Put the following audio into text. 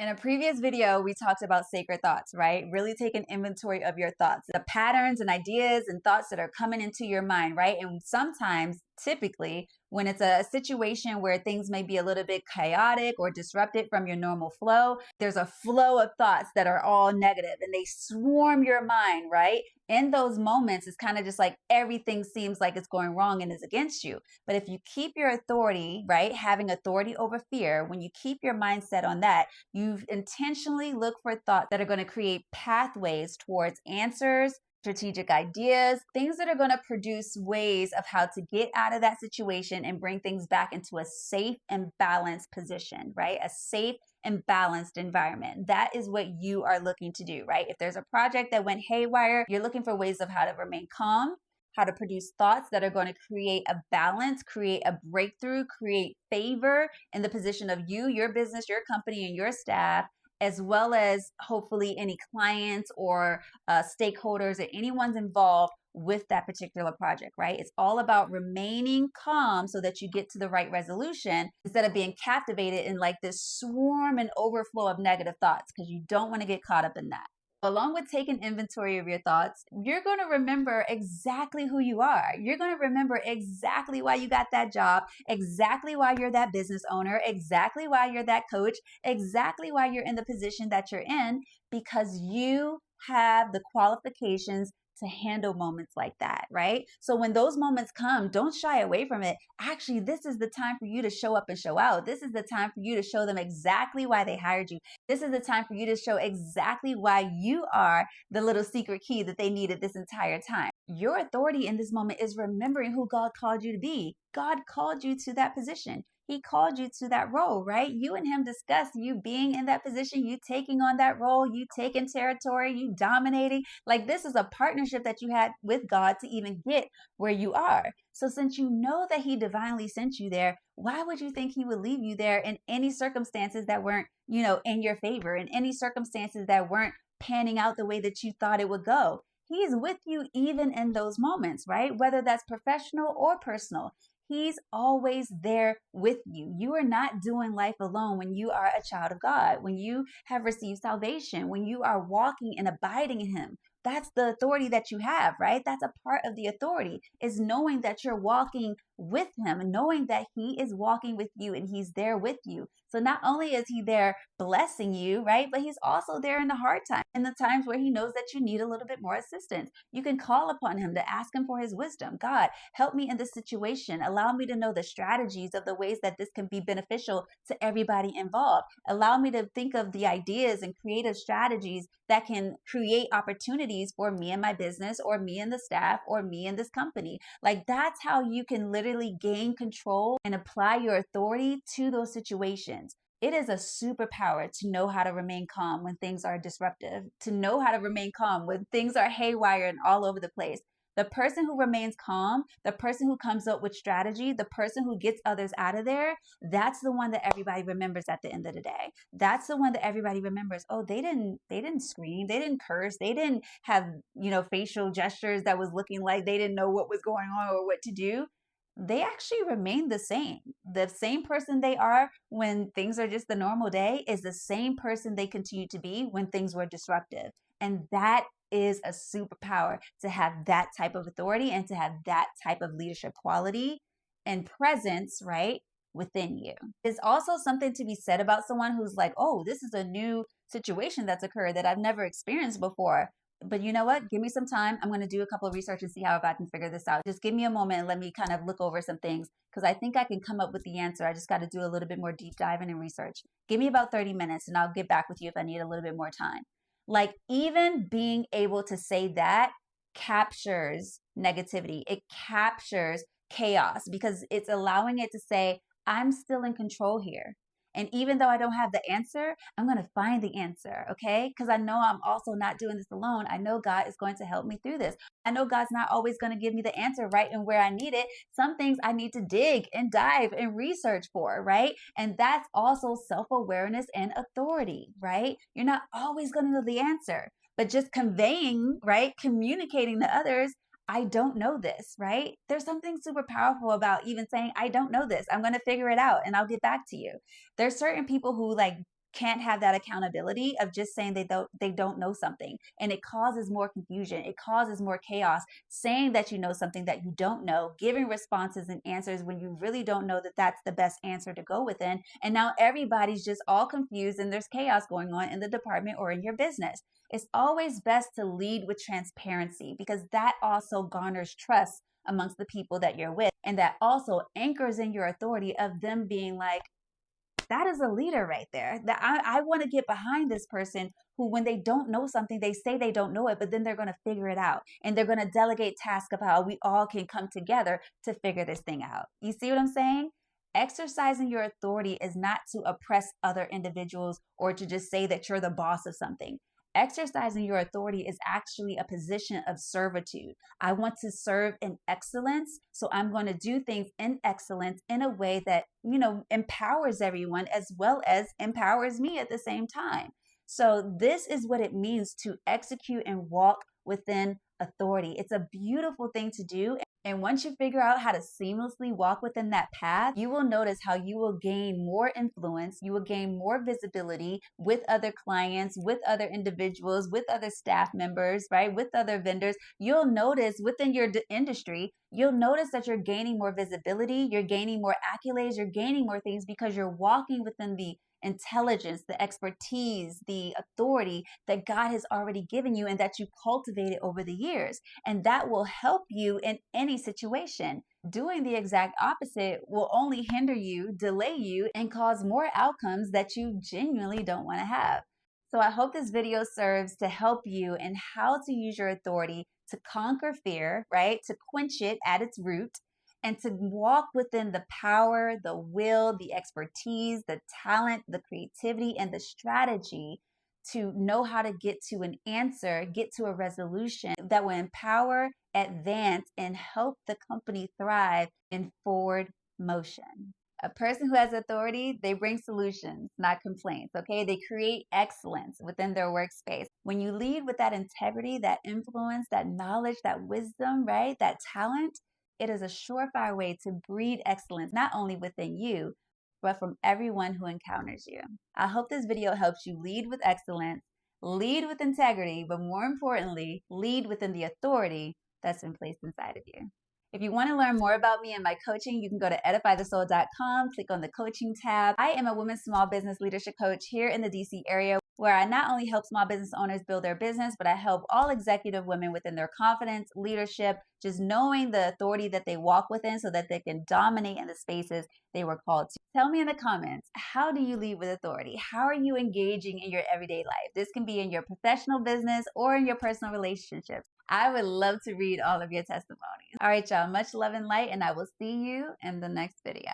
In a previous video, we talked about sacred thoughts, right? Really take an inventory of your thoughts, the patterns and ideas and thoughts that are coming into your mind, right? And sometimes, typically, when it's a situation where things may be a little bit chaotic or disrupted from your normal flow, there's a flow of thoughts that are all negative and they swarm your mind, right? In those moments, it's kind of just like everything seems like it's going wrong and is against you. But if you keep your authority, right, having authority over fear, when you keep your mindset on that, you intentionally look for thoughts that are going to create pathways towards answers, strategic ideas, things that are going to produce ways of how to get out of that situation and bring things back into a safe and balanced position, right? A safe and balanced environment. That is what you are looking to do, right? If there's a project that went haywire, you're looking for ways of how to remain calm, how to produce thoughts that are going to create a balance, create a breakthrough, create favor in the position of you, your business, your company, and your staff, as well as hopefully any clients or stakeholders or anyone's involved with that particular project, right? It's all about remaining calm so that you get to the right resolution instead of being captivated in like this swarm and overflow of negative thoughts, because you don't want to get caught up in that. Along with taking inventory of your thoughts, you're going to remember exactly who you are. You're going to remember exactly why you got that job, exactly why you're that business owner, exactly why you're that coach, exactly why you're in the position that you're in, because you have the qualifications to handle moments like that, right? So when those moments come, don't shy away from it. Actually, this is the time for you to show up and show out. This is the time for you to show them exactly why they hired you. This is the time for you to show exactly why you are the little secret key that they needed this entire time. Your authority in this moment is remembering who God called you to be. God called you to that position. He called you to that role, right? You and him discussed you being in that position, you taking on that role, you taking territory, you dominating. Like, this is a partnership that you had with God to even get where you are. So since you know that he divinely sent you there, why would you think he would leave you there in any circumstances that weren't, in your favor, in any circumstances that weren't panning out the way that you thought it would go? He's with you even in those moments, right? Whether that's professional or personal. He's always there with you. You are not doing life alone when you are a child of God, when you have received salvation, when you are walking and abiding in him. That's the authority that you have, right? That's a part of the authority, is knowing that you're walking with him and knowing that he is walking with you and he's there with you. So not only is he there blessing you, right, but he's also there in the hard times, in the times where he knows that you need a little bit more assistance. You can call upon him to ask him for his wisdom. God, help me in this situation. Allow me to know the strategies of the ways that this can be beneficial to everybody involved. Allow me to think of the ideas and creative strategies that can create opportunities for me and my business, or me and the staff, or me and this company. Like, that's how you can literally gain control and apply your authority to those situations. It is a superpower to know how to remain calm when things are disruptive, to know how to remain calm when things are haywire and all over the place. The person who remains calm, the person who comes up with strategy, the person who gets others out of there, that's the one that everybody remembers at the end of the day. That's the one that everybody remembers. Oh, they didn't scream, they didn't curse, they didn't have, facial gestures that was looking like they didn't know what was going on or what to do. They actually remain the same. The same person they are when things are just the normal day is the same person they continue to be when things were disruptive. And that is a superpower, to have that type of authority and to have that type of leadership quality and presence, right, within you. There's also something to be said about someone who's like, oh, this is a new situation that's occurred that I've never experienced before. But you know what? Give me some time. I'm going to do a couple of research and see how I can figure this out. Just give me a moment and let me kind of look over some things, because I think I can come up with the answer. I just got to do a little bit more deep diving and research. Give me about 30 minutes and I'll get back with you if I need a little bit more time. Like, even being able to say that captures negativity. It captures chaos, because it's allowing it to say, I'm still in control here. And even though I don't have the answer, I'm going to find the answer, okay? Because I know I'm also not doing this alone. I know God is going to help me through this. I know God's not always going to give me the answer right and where I need it. Some things I need to dig and dive and research for, right? And that's also self-awareness and authority, right? You're not always going to know the answer, but just conveying, right? Communicating to others, I don't know this, right? There's something super powerful about even saying, I don't know this. I'm going to figure it out and I'll get back to you. There's certain people who like can't have that accountability of just saying they don't know something, and it causes more confusion, it causes more chaos. Saying that you know something that you don't know, giving responses and answers when you really don't know that that's the best answer to go within, and now everybody's just all confused and there's chaos going on in the department or in your business. It's always best to lead with transparency, because that also garners trust amongst the people that you're with, and that also anchors in your authority of them being like, that is a leader right there. That I want to get behind this person who, when they don't know something, they say they don't know it, but then they're going to figure it out, and they're going to delegate tasks of how we all can come together to figure this thing out. You see what I'm saying? Exercising your authority is not to oppress other individuals or to just say that you're the boss of something. Exercising your authority is actually a position of servitude. I want to serve in excellence, so I'm going to do things in excellence in a way that, empowers everyone as well as empowers me at the same time. So this is what it means to execute and walk within authority. It's a beautiful thing to do. And once you figure out how to seamlessly walk within that path, you will notice how you will gain more influence, you will gain more visibility with other clients, with other individuals, with other staff members, right? With other vendors. You'll notice within your industry, you'll notice that you're gaining more visibility, you're gaining more accolades, you're gaining more things because you're walking within the intelligence, the expertise, the authority that God has already given you and that you cultivated over the years. And that will help you in any situation. Doing the exact opposite will only hinder you, delay you, and cause more outcomes that you genuinely don't want to have. So I hope this video serves to help you in how to use your authority to conquer fear, right? To quench it at its root, and to walk within the power, the will, the expertise, the talent, the creativity, and the strategy to know how to get to an answer, get to a resolution that will empower, advance, and help the company thrive in forward motion. A person who has authority, they bring solutions, not complaints, okay? They create excellence within their workspace. When you lead with that integrity, that influence, that knowledge, that wisdom, right? That talent, it is a surefire way to breed excellence, not only within you, but from everyone who encounters you. I hope this video helps you lead with excellence, lead with integrity, but more importantly, lead within the authority that's been placed inside of you. If you want to learn more about me and my coaching, you can go to edifythesoul.com, click on the coaching tab. I am a women's small business leadership coach here in the DC area, where I not only help small business owners build their business, but I help all executive women within their confidence, leadership, just knowing the authority that they walk within so that they can dominate in the spaces they were called to. Tell me in the comments, how do you lead with authority? How are you engaging in your everyday life? This can be in your professional business or in your personal relationships. I would love to read all of your testimonies. All right, y'all, much love and light, and I will see you in the next video.